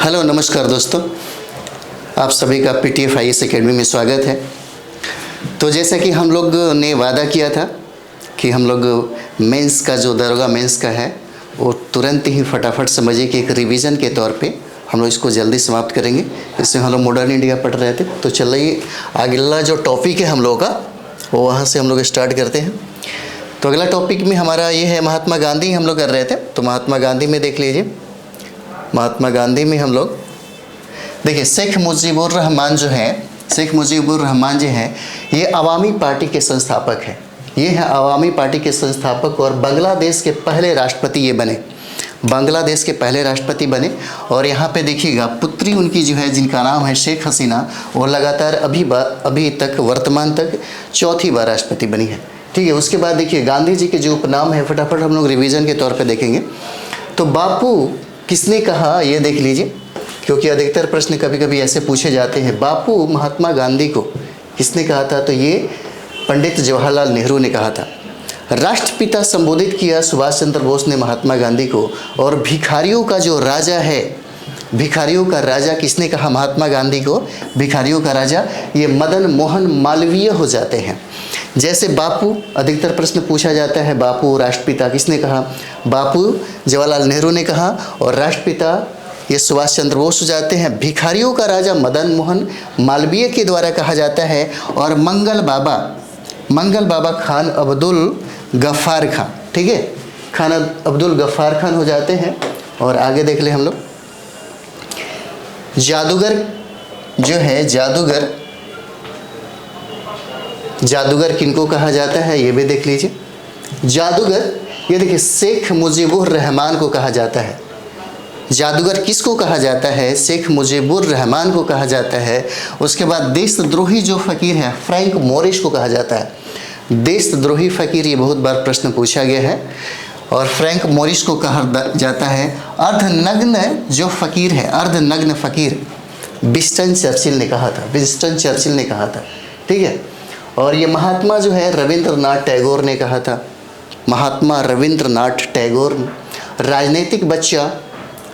Hello नमस्कार दोस्तों, आप सभी का पीटीएफ आईएएस एकेडमी में स्वागत है। तो जैसा कि हम लोग ने वादा किया था कि हम लोग मेंस का जो दरोगा मेंस का है वो तुरंत ही फटाफट समझिए कि एक रिवीजन के तौर पे हम लोग इसको जल्दी समाप्त करेंगे। इसमें हम लोग मॉडर्न इंडिया पढ़ रहे थे, तो चलिए अगला जो टॉपिक है हम लोगों का वो वहाँ से हम लोग स्टार्ट करते हैं। तो अगला टॉपिक में हमारा ये है महात्मा गांधी हम लोग कर रहे थे। तो महात्मा गांधी में देख लीजिए, महात्मा गांधी में हम लोग देखिए शेख मुजीबुर रहमान जो है, शेख मुजीबुर रहमान जो है ये अवामी पार्टी के संस्थापक हैं। ये है अवामी पार्टी के संस्थापक और बांग्लादेश के पहले राष्ट्रपति ये बने, बांग्लादेश के पहले राष्ट्रपति बने। और यहाँ पे देखिएगा पुत्री उनकी जो है जिनका नाम है शेख हसीना, वो लगातार अभी तक वर्तमान तक चौथी बार राष्ट्रपति बनी है। ठीक है, उसके बाद देखिए गांधी जी के जो उपनाम है फटाफट हम लोग रिवीजन के तौर पे देखेंगे। तो बापू किसने कहा ये देख लीजिए, क्योंकि अधिकतर प्रश्न कभी कभी ऐसे पूछे जाते हैं, बापू महात्मा गांधी को किसने कहा था? तो ये पंडित जवाहरलाल नेहरू ने कहा था। राष्ट्रपिता संबोधित किया सुभाष चंद्र बोस ने महात्मा गांधी को। और भिखारियों का जो राजा है, भिखारियों का राजा किसने कहा महात्मा गांधी को? भिखारियों का राजा ये मदन मोहन मालवीय हो जाते हैं। जैसे बापू अधिकतर प्रश्न पूछा जाता है, बापू राष्ट्रपिता किसने कहा? बापू जवाहरलाल नेहरू ने कहा। और राष्ट्रपिता ये सुभाष चंद्र बोस हो जाते हैं। भिखारियों का राजा मदन मोहन मालवीय के द्वारा कहा जाता है। और मंगल बाबा खान अब्दुल गफ्फार खान, ठीक है, खान अब्दुल गफ्फार खान हो जाते हैं। और आगे देख ले हम लोग, जादूगर जो है जादूगर किनको कहा जाता है ये भी देख लीजिए। जादूगर ये देखिए शेख मुजीबुर रहमान को कहा जाता है। जादूगर किसको कहा जाता है? शेख मुजीबुर रहमान को कहा जाता है। उसके बाद देशद्रोही जो फकीर है फ्रैंक मोरिस को कहा जाता है। देशद्रोही फकीर ये बहुत बार प्रश्न पूछा गया है। और फ्रैंक मोरिस को कहा जाता है। अर्धनग्न जो फकीर है, अर्धनग्न फकीर विंस्टन चर्चिल ने कहा था, विंस्टन चर्चिल ने कहा था। ठीक है, और ये महात्मा जो है रविंद्रनाथ टैगोर ने कहा था, महात्मा रविंद्रनाथ टैगोर।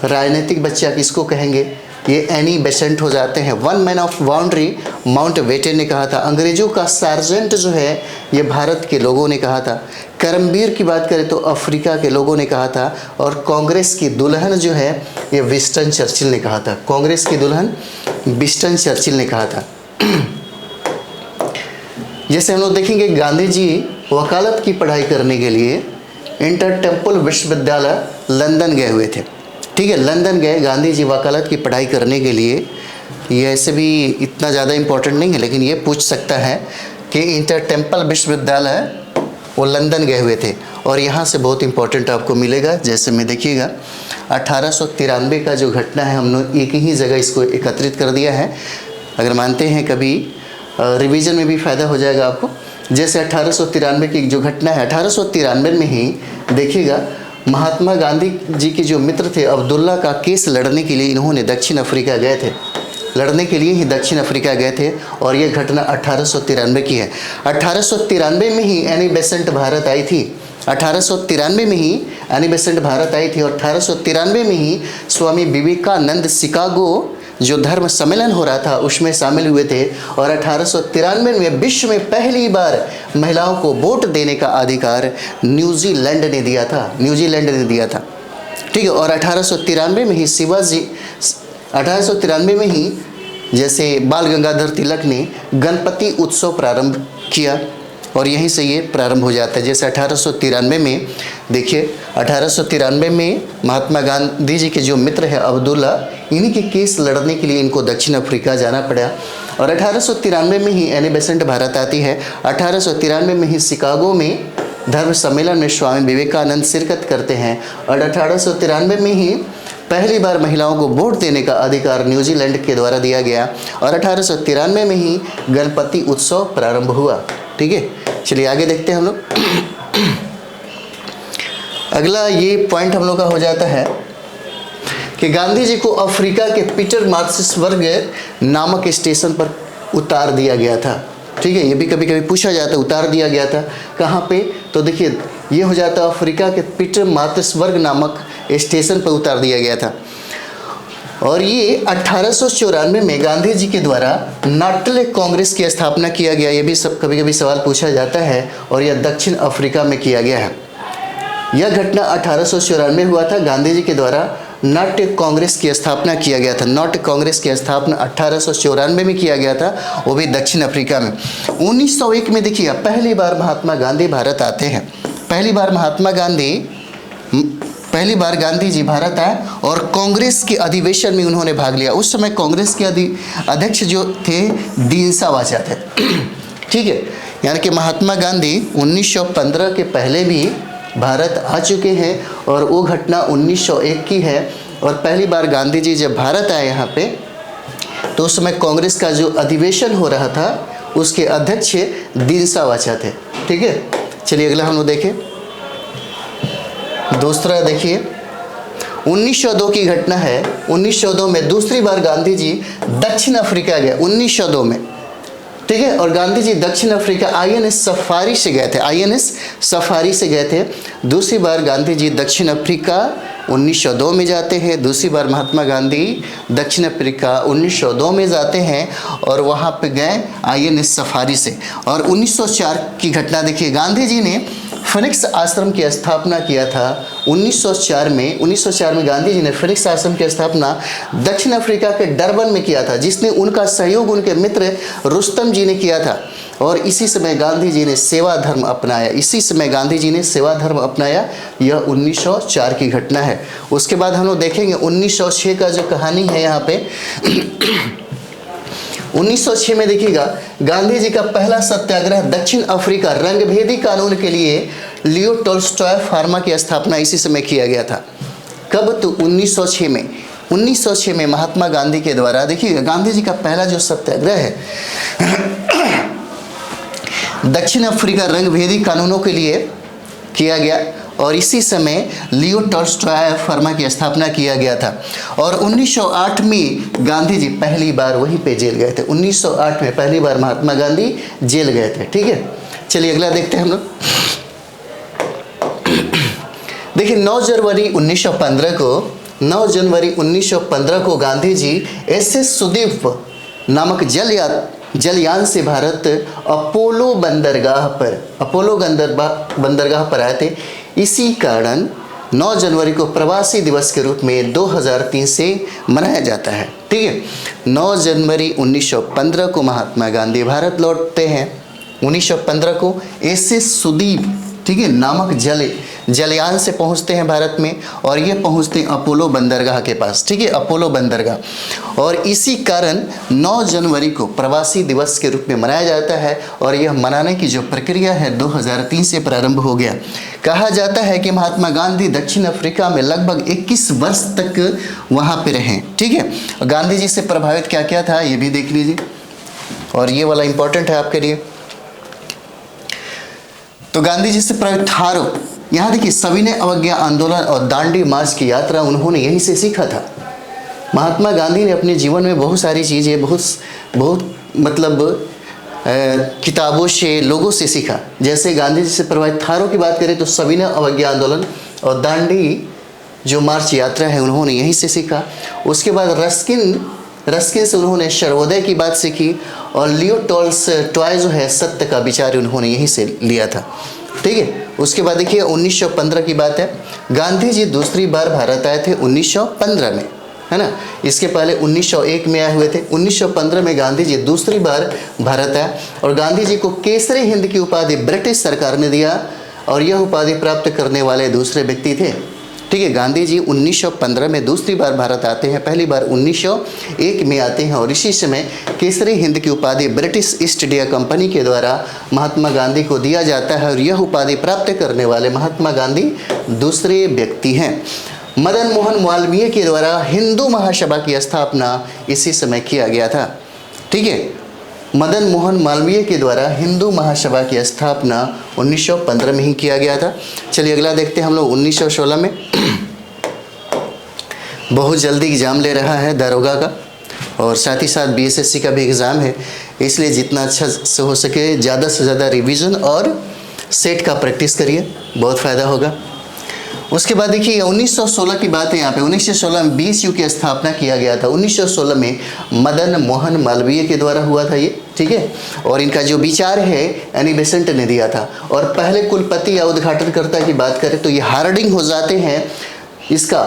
राजनीतिक बच्चा किसको कहेंगे? ये एनी बेसेंट हो जाते हैं। One man of boundary Mountbatten ने कहा था। अंग्रेजों का सार्जेंट जो है ये भारत के लोगों ने कहा था। करमबीर की बात करें तो अफ्रीका के लोगों ने कहा था। और कांग्रेस की दुल्हन जो है ये विंस्टन चर्चिल ने कहा था। कांग्रेस की दुल्हन विंस्टन चर्चिल ने कहा था। जैसे हम लोग देखेंगे गांधी जी वकालत की पढ़ाई करने के लिए इंटर टेम्पल विश्वविद्यालय लंदन गए हुए थे। ठीक है, लंदन गए गांधी जी वकालत की पढ़ाई करने के लिए। ये ऐसे भी इतना ज़्यादा इम्पोर्टेंट नहीं है, लेकिन ये पूछ सकता है कि इंटर टेम्पल विश्वविद्यालय वो लंदन गए हुए थे। और यहाँ से बहुत इम्पोर्टेंट आपको मिलेगा। जैसे में देखिएगा 1893 का जो घटना है हमने एक ही जगह इसको एकत्रित कर दिया है। अगर मानते हैं कभी रिवीजन में भी फ़ायदा हो जाएगा आपको। जैसे 1893 की जो घटना है, 1893 में ही देखिएगा महात्मा गांधी जी के जो मित्र थे अब्दुल्ला का केस लड़ने के लिए इन्होंने दक्षिण अफ्रीका गए थे, लड़ने के लिए ही दक्षिण अफ्रीका गए थे। और ये घटना 1893 की है। 1893 में ही एनी बेसेंट भारत आई थी। 1893 में ही एनी बेसेंट भारत आई थी। और 1893 में ही स्वामी विवेकानंद शिकागो जो धर्म सम्मेलन हो रहा था उसमें शामिल हुए थे। और 1893 में विश्व में पहली बार महिलाओं को वोट देने का अधिकार न्यूजीलैंड ने दिया था, न्यूजीलैंड ने दिया था। ठीक है, और 1893 में ही शिवाजी 1893 में ही जैसे बाल गंगाधर तिलक ने गणपति उत्सव प्रारंभ किया। और यहीं से ये प्रारंभ हो जाता है। जैसे 1893 में देखिए, 1893 में महात्मा गांधी जी के जो मित्र है अब्दुल्ला, इन्हीं के केस लड़ने के लिए इनको दक्षिण अफ्रीका जाना पड़ा। और 1893 में ही एनी बेसेंट भारत आती है। 1893 में ही शिकागो में धर्म सम्मेलन में स्वामी विवेकानंद शिरकत करते हैं। और 1893 में ही पहली बार महिलाओं को वोट देने का अधिकार न्यूजीलैंड के द्वारा दिया गया। और 1893 में ही गणपति उत्सव प्रारंभ हुआ। ठीक है, चलिए आगे देखते हैं हम लोग। अगला ये पॉइंट हम लोग का हो जाता है कि गांधी जी को अफ्रीका के पीटर मार्टिसबर्ग नामक स्टेशन पर उतार दिया गया था। ठीक है, ये भी कभी कभी पूछा जाता है, उतार दिया गया था कहाँ पे? तो देखिए ये हो जाता है अफ्रीका के पीटर मार्टिसबर्ग नामक स्टेशन पर उतार दिया गया था। और ये 1894 में गांधी जी के द्वारा नाटले कांग्रेस की स्थापना किया गया। ये भी सब कभी कभी सवाल पूछा जाता है, और यह दक्षिण अफ्रीका में किया गया है। यह घटना 1894 में हुआ था। गांधी जी के द्वारा नाट्य कांग्रेस की स्थापना किया गया था। नाट्य कांग्रेस की स्थापना 1894 में किया गया था, वो भी दक्षिण अफ्रीका में। 1901 में देखिए पहली बार महात्मा गांधी भारत आते हैं। पहली बार गांधी जी भारत आए और कांग्रेस के अधिवेशन में उन्होंने भाग लिया। उस समय कांग्रेस के अध्यक्ष जो थे दीनसा वाचा थे। ठीक है, यानी कि महात्मा गांधी 1915 के पहले भी भारत आ चुके हैं, और वो घटना 1901 की है। और पहली बार गांधी जी जब भारत आए यहाँ पे, तो उस समय कांग्रेस का जो अधिवेशन हो रहा था उसके अध्यक्ष दीनसा वाचा थे। ठीक है, चलिए अगला हम लोग देखें। दूसरा देखिए 1902 की घटना है। 1902 में दूसरी बार गांधी जी दक्षिण अफ्रीका गए 1902 में। ठीक है, और गांधी जी दक्षिण अफ्रीका आईएनएस सफारी से गए थे। आईएनएस सफारी से गए थे। दूसरी बार गांधी जी दक्षिण अफ्रीका 1902 में जाते हैं। दूसरी बार महात्मा गांधी दक्षिण अफ्रीका 1902 में जाते हैं और वहाँ पे गए आईएनएस सफारी से। और 1904 की घटना देखिए, गांधी जी ने फिनिक्स आश्रम की स्थापना किया था 1904 में। 1904 में गांधी जी ने फिनिक्स आश्रम की स्थापना दक्षिण अफ्रीका के डरबन में किया था, जिसने उनका सहयोग उनके मित्र रुस्तम जी ने किया था। और इसी समय गांधी जी ने सेवा धर्म अपनाया। यह 1904 की घटना है। उसके बाद हम लोग देखेंगे 1906 का जो कहानी है यहाँ पे 1906 में देखिएगा गांधी जी का पहला सत्याग्रह दक्षिण अफ्रीका रंगभेदी कानून के लिए लियो टोल्स्टॉय फार्मा की स्थापना इसी समय किया गया था। कब? तो 1906 में महात्मा गांधी के द्वारा। देखिए गांधी जी का पहला जो सत्याग्रह है दक्षिण अफ्रीका रंगभेदी कानूनों के लिए किया गया, और इसी समय लियो टोल्स्टॉय फार्मा की स्थापना किया गया था। और 1908 में गांधी जी पहली बार वहीं पे जेल गए थे। 1908 में पहली बार महात्मा गांधी जेल गए थे। ठीक है, चलिए अगला देखते हैं हम लोग। देखिए 9 जनवरी 1915 को गांधी जी एसएस सुदीप नामक जलयान से भारत अपोलो बंदरगाह पर आए थे। इसी कारण 9 जनवरी को प्रवासी दिवस के रूप में 2003 से मनाया जाता है। ठीक है, 9 जनवरी 1915 को महात्मा गांधी भारत लौटते हैं। 1915 को एसएस सुदीप, ठीक है, नामक जलयान से पहुंचते हैं भारत में, और ये पहुंचते हैं अपोलो बंदरगाह के पास। ठीक है, अपोलो बंदरगाह। और इसी कारण 9 जनवरी को प्रवासी दिवस के रूप में मनाया जाता है, और यह मनाने की जो प्रक्रिया है 2003 से प्रारंभ हो गया। कहा जाता है कि महात्मा गांधी दक्षिण अफ्रीका में लगभग 21 वर्ष तक वहाँ पे रहे। ठीक है, गांधी जी से प्रभावित क्या क्या था ये भी देख लीजिए, और ये वाला इंपॉर्टेंट है आपके लिए। तो गांधी जी से प्रभावित थारो, यहाँ देखिए सविनय अवज्ञा आंदोलन और दांडी मार्च की यात्रा उन्होंने यहीं से सीखा था। महात्मा गांधी ने अपने जीवन में बहुत सारी चीज़ें बहुत मतलब किताबों से, लोगों से सीखा। जैसे गांधी जी से प्रभावित थारों की बात करें तो सविनय अवज्ञा आंदोलन और दांडी जो मार्च यात्रा है उन्होंने यहीं से सीखा। उसके बाद रस्किन से उन्होंने सर्वोदय की बात सीखी, और लियो टोल्स्टॉय जो है सत्य का विचार उन्होंने यहीं से लिया था। ठीक है, उसके बाद देखिए 1915 की बात है। गांधी जी दूसरी बार भारत आए थे 1915 में, है ना। इसके पहले 1901 में आए हुए थे। 1915 में गांधी जी दूसरी बार भारत आए, और गांधी जी को केसरी हिंद की उपाधि ब्रिटिश सरकार ने दिया, और यह उपाधि प्राप्त करने वाले दूसरे व्यक्ति थे। ठीक है, गांधी जी 1915 में दूसरी बार भारत आते हैं, पहली बार 1901 में आते हैं, और इसी समय केसरी हिंद की उपाधि ब्रिटिश ईस्ट इंडिया कंपनी के द्वारा महात्मा गांधी को दिया जाता है, और यह उपाधि प्राप्त करने वाले महात्मा गांधी दूसरे व्यक्ति हैं। मदन मोहन मालवीय के द्वारा हिंदू महासभा की स्थापना इसी समय किया गया था। ठीक है, मदन मोहन मालवीय के द्वारा हिंदू महासभा की स्थापना 1915 में ही किया गया था। चलिए अगला देखते हैं हम लोग 1916 में। बहुत जल्दी एग्ज़ाम ले रहा है दारोगा का, और साथ ही साथ बीएसएससी का भी एग्ज़ाम है, इसलिए जितना अच्छा से हो सके ज़्यादा से ज़्यादा रिवीजन और सेट का प्रैक्टिस करिए, बहुत फ़ायदा होगा। उसके बाद देखिए 1916 की बात है यहाँ पे। 1916 में बीएसयू की स्थापना किया गया था। 1916 में मदन मोहन मालवीय के द्वारा हुआ था ये, ठीक है। और इनका जो विचार है एनी बेसेंट ने दिया था। और पहले कुलपति या उद्घाटनकर्ता की बात करें तो ये हार्डिंग हो जाते हैं इसका,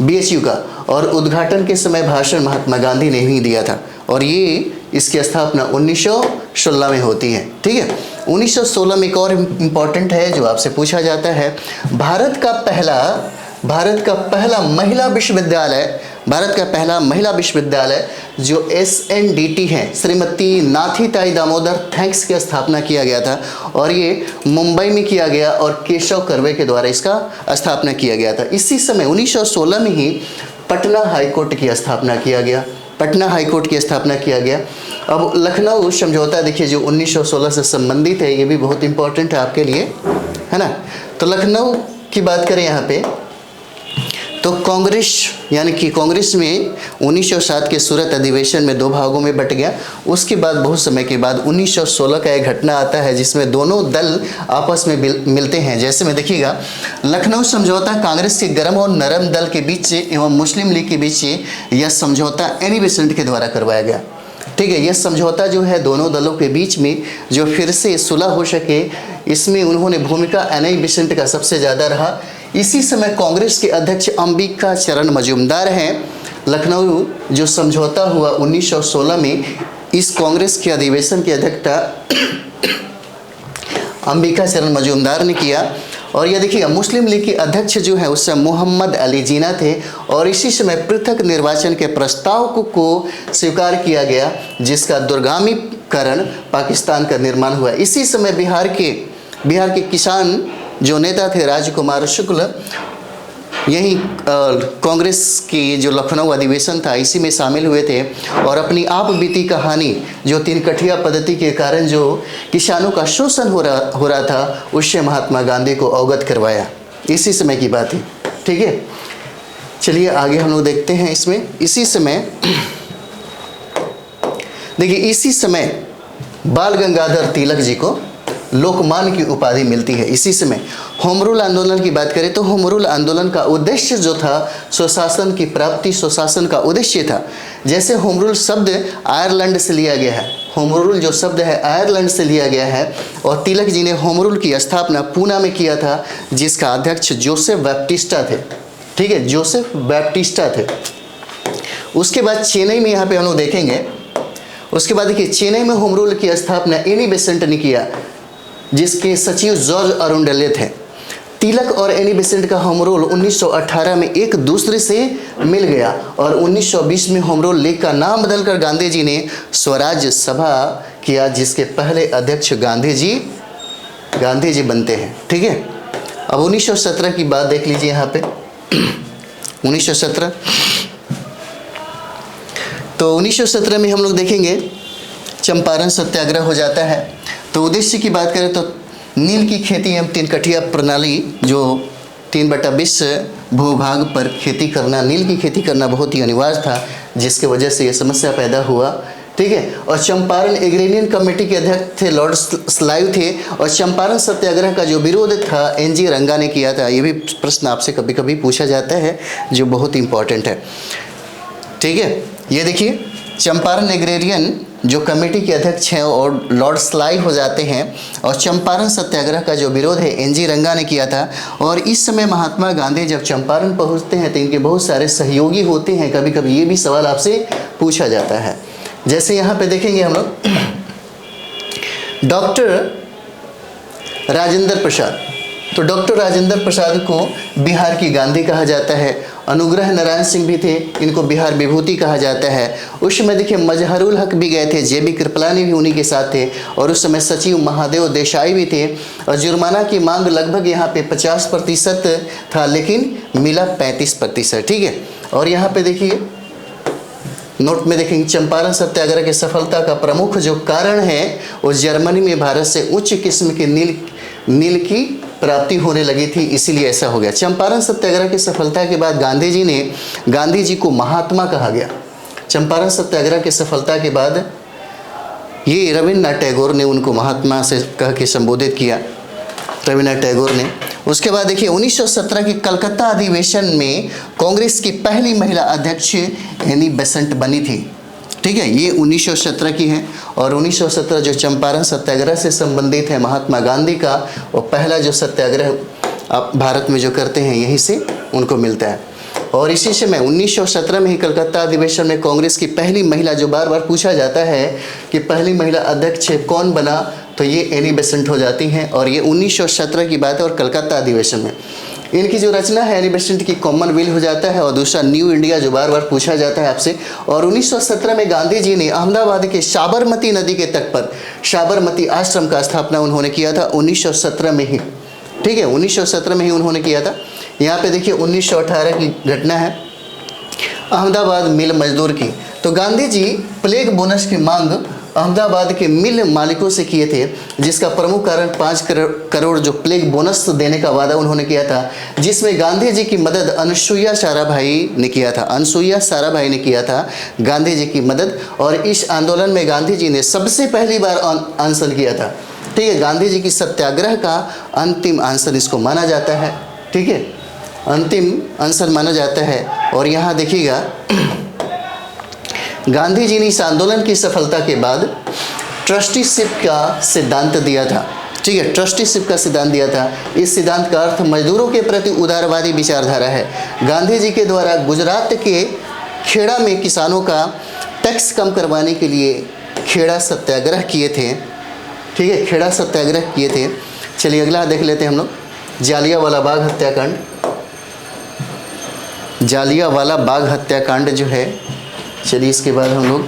बीएसयू का। और उद्घाटन के समय भाषण महात्मा गांधी ने ही दिया था। और ये इसकी स्थापना 1916 में होती है, ठीक है। 1916 में एक और इम्पॉर्टेंट है जो आपसे पूछा जाता है, भारत का पहला महिला विश्वविद्यालय जो SNDT है, श्रीमती नाथीताई दामोदर थैंक्स की स्थापना किया गया था। और ये मुंबई में किया गया और केशव कर्वे के द्वारा इसका स्थापना किया गया था। इसी समय 1916 में ही पटना हाईकोर्ट की स्थापना किया गया। अब लखनऊ समझौता देखिए जो 1916 से संबंधित है, ये भी बहुत इंपॉर्टेंट है आपके लिए, है ना। तो लखनऊ की बात करें यहाँ पे तो कांग्रेस यानी कि कांग्रेस में 1907 के सूरत अधिवेशन में 2 भागों में बट गया। उसके बाद बहुत समय के बाद 1916 का एक घटना आता है जिसमें दोनों दल आपस में मिलते हैं। जैसे में देखिएगा, लखनऊ समझौता कांग्रेस के गर्म और नरम दल के बीच एवं मुस्लिम लीग के बीच यह समझौता एनी बेसेंट के द्वारा करवाया गया, ठीक है। यह समझौता जो है दोनों दलों के बीच में जो फिर से सुलह हो सके, इसमें उन्होंने भूमिका एनी बेसेंट का सबसे ज़्यादा रहा। इसी समय कांग्रेस के अध्यक्ष अंबिका चरण मजूमदार हैं। लखनऊ जो समझौता हुआ 1916 में, इस कांग्रेस के अधिवेशन की अध्यक्षता अंबिका चरण मजूमदार ने किया। और ये देखिए मुस्लिम लीग के अध्यक्ष जो है उस समय मोहम्मद अली जिन्ना थे। और इसी समय पृथक निर्वाचन के प्रस्ताव को स्वीकार किया गया जिसका दूरगामीकरण पाकिस्तान का निर्माण हुआ। इसी समय बिहार के किसान जो नेता थे राजकुमार शुक्ल, यही कांग्रेस की जो लखनऊ अधिवेशन था इसी में शामिल हुए थे। और अपनी आप बीती कहानी जो 3 कठिया पद्धति के कारण जो किसानों का शोषण हो रहा था, उससे महात्मा गांधी को अवगत करवाया। इसी समय की बात है, ठीक है। चलिए आगे हम लोग देखते हैं इसमें। इसी समय देखिए, इसी समय बाल गंगाधर तिलक जी को लोकमान्य की उपाधि मिलती है। इसी समय होम रूल आंदोलन की बात करें तो होम रूल आंदोलन का उद्देश्य जो था स्वशासन की प्राप्ति, स्वशासन का उद्देश्य था। जैसे होम रूल शब्द आयरलैंड से लिया गया है, होम रूल जो शब्द है आयरलैंड से लिया गया है। और तिलक जी ने होम रूल की स्थापना पूना में किया था जिसका अध्यक्ष जोसेफ बैप्टिस्टा थे, ठीक है, जोसेफ बैप्टिस्टा थे। उसके बाद चेन्नई में यहाँ पे हम लोग देखेंगे, उसके बाद देखिए चेन्नई में होम रूल की स्थापना एनी बेसेंट ने किया जिसके सचिव जॉर्ज अरुंडेले थे। तिलक और एनी बेसेंट का होम रूल 1918 में एक दूसरे से मिल गया और 1920 में होम रूल लीग का नाम बदलकर गांधी जी ने स्वराज सभा किया जिसके पहले अध्यक्ष गांधी जी बनते हैं, ठीक है। अब 1917 की बात देख लीजिए यहाँ पे। 1917 तो 1917 में हम लोग देखेंगे चंपारण सत्याग्रह हो जाता है। तो उद्देश्य की बात करें तो नील की खेती एवं 3 कठिया प्रणाली जो 3/20 भूभाग पर खेती करना, नील की खेती करना बहुत ही अनिवार्य था जिसके वजह से ये समस्या पैदा हुआ, ठीक है। और चंपारण एग्रेरियन कमेटी के अध्यक्ष थे लॉर्ड स्लाइव थे। और चंपारण सत्याग्रह का जो विरोध था NG रंगा ने किया था। ये भी प्रश्न आपसे कभी कभी पूछा जाता है जो बहुत इंपॉर्टेंट है, ठीक है। ये देखिए चंपारण एग्रेरियन जो कमेटी के अध्यक्ष हैं और लॉर्ड स्लाइव हो जाते हैं। और चंपारण सत्याग्रह का जो विरोध है NG रंगा ने किया था। और इस समय महात्मा गांधी जब चंपारण पहुंचते हैं तो इनके बहुत सारे सहयोगी होते हैं। कभी कभी ये भी सवाल आपसे पूछा जाता है। जैसे यहाँ पे देखेंगे हम लोग डॉक्टर राजेंद्र प्रसाद। तो डॉक्टर राजेंद्र प्रसाद को बिहार की गांधी कहा जाता है। अनुग्रह नारायण सिंह भी थे, इनको बिहार विभूति कहा जाता है। उस समय देखिए मजहरुल हक भी गए थे, JB कृपलानी भी उन्हीं के साथ थे। और उस समय सचिव महादेव देसाई भी थे। और जुर्माना की मांग लगभग यहाँ पे 50% था लेकिन मिला 35%, ठीक है। और यहाँ पे देखिए नोट में देखेंगे चंपारण सत्याग्रह की सफलता का प्रमुख जो कारण है वो जर्मनी में भारत से उच्च किस्म के नील की प्राप्ति होने लगी थी, इसीलिए ऐसा हो गया। चंपारण सत्याग्रह की सफलता के बाद गांधी जी को महात्मा कहा गया। चंपारण सत्याग्रह की सफलता के बाद ये रविन्द्रनाथ टैगोर ने उनको महात्मा से कह के संबोधित किया, रविन्द्रनाथ टैगोर ने। उसके बाद देखिए 1917 के कलकत्ता अधिवेशन में कांग्रेस की पहली महिला अध्यक्ष एनी बेसेंट बनी थी। ठीक है, ये 1917 की है। और 1917 जो चंपारण सत्याग्रह से संबंधित है, महात्मा गांधी का वो पहला जो सत्याग्रह आप भारत में जो करते हैं यहीं से उनको मिलता है। और इसी समय 1917 में ही कलकत्ता अधिवेशन में कांग्रेस की पहली महिला, जो बार बार पूछा जाता है कि पहली महिला अध्यक्ष कौन बना, तो ये एनी बेसेंट हो जाती हैं। और ये 1917 की बात है और कलकत्ता अधिवेशन में इनकी जो रचना है एनी बेसेंट की कॉमनवेल्थ हो जाता है। और दूसरा न्यू इंडिया जो बार बार पूछा जाता है आपसे। और 1917 में गांधी जी ने अहमदाबाद के साबरमती नदी के तट पर साबरमती आश्रम का स्थापना उन्होंने किया था 1917 में ही। ठीक है, 1917 में ही उन्होंने किया था। यहाँ पे देखिए 1918 की घटना है, अहमदाबाद मिल मजदूर की। तो गांधी जी प्लेग बोनस की मांग अहमदाबाद के मिल मालिकों से किए थे, जिसका प्रमुख कारण 5 करोड़ जो प्लेग बोनस देने का वादा उन्होंने किया था, जिसमें गांधी जी की मदद अनसुईया साराभाई ने किया था। अनसुईया साराभाई ने किया था गांधी जी की मदद। और इस आंदोलन में गांधी जी ने सबसे पहली बार अनशन किया था। ठीक है, गांधी जी की सत्याग्रह का अंतिम अनशन इसको माना जाता है। ठीक है, अंतिम अनशन माना जाता है। और यहाँ देखिएगा गांधी जी ने इस आंदोलन की सफलता के बाद ट्रस्टीशिप का सिद्धांत दिया था। ठीक है, ट्रस्टीशिप का सिद्धांत दिया था। इस सिद्धांत का अर्थ मजदूरों के प्रति उदारवादी विचारधारा है। गांधी जी के द्वारा गुजरात के खेड़ा में किसानों का टैक्स कम करवाने के लिए खेड़ा सत्याग्रह किए थे। ठीक है, खेड़ा सत्याग्रह किए थे। चलिए अगला देख लेते हैं हम लोग, जालियांवाला बाग हत्याकांड। जालियांवाला बाग हत्याकांड जो है, चलिए इसके बाद हम लोग